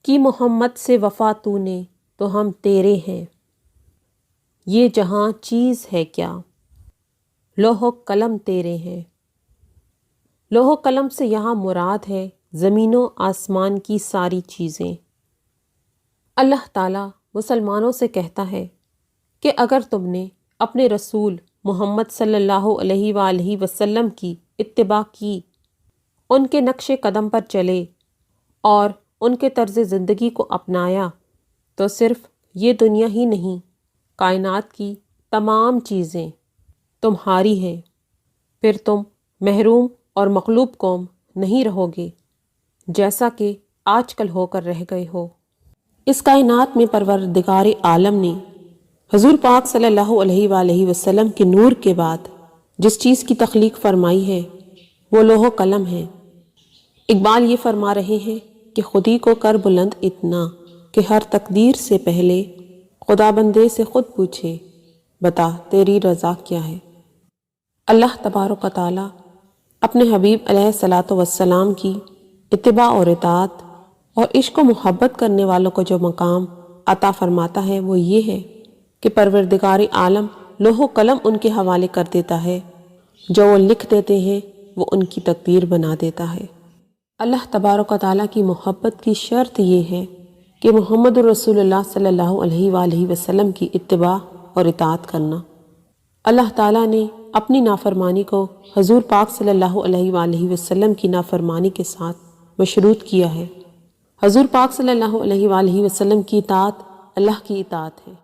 کی محمد سے وفا تو نے تو ہم تیرے ہیں، یہ جہاں چیز ہے کیا، لوح و قلم تیرے ہیں۔ لوح و قلم سے یہاں مراد ہے زمین و آسمان کی ساری چیزیں۔ اللہ تعالیٰ مسلمانوں سے کہتا ہے کہ اگر تم نے اپنے رسول محمد صلی اللہ علیہ وآلہ وسلم کی اتباع کی، ان کے نقش قدم پر چلے اور ان کے طرز زندگی کو اپنایا، تو صرف یہ دنیا ہی نہیں، کائنات کی تمام چیزیں تمہاری ہیں، پھر تم محروم اور مغلوب قوم نہیں رہو گے جیسا کہ آج کل ہو کر رہ گئے ہو۔ اس کائنات میں پروردگار عالم نے حضور پاک صلی اللہ علیہ وآلہ وسلم کے نور کے بعد جس چیز کی تخلیق فرمائی ہے وہ لوح و قلم ہے۔ اقبال یہ فرما رہے ہیں کہ خودی کو کر بلند اتنا کہ ہر تقدیر سے پہلے خدا بندے سے خود پوچھے، بتا تیری رضا کیا ہے۔ اللہ تبارک و تعالیٰ اپنے حبیب علیہ الصلاۃ والسلام کی اتباع اور اطاعت اور عشق و محبت کرنے والوں کو جو مقام عطا فرماتا ہے وہ یہ ہے کہ پروردگار عالم لوح و قلم ان کے حوالے کر دیتا ہے، جو وہ لکھ دیتے ہیں وہ ان کی تقدیر بنا دیتا ہے۔ اللہ تبارک و تعالیٰ کی محبت کی شرط یہ ہے کہ محمد رسول اللہ صلی اللہ علیہ وآلہ وسلم کی اتباع اور اطاعت کرنا۔ اللہ تعالیٰ نے اپنی نافرمانی کو حضور پاک صلی اللہ علیہ وآلہ وسلم کی نافرمانی کے ساتھ مشروط کیا ہے۔ حضور پاک صلی اللہ علیہ وآلہ وسلم کی اطاعت اللہ کی اطاعت ہے۔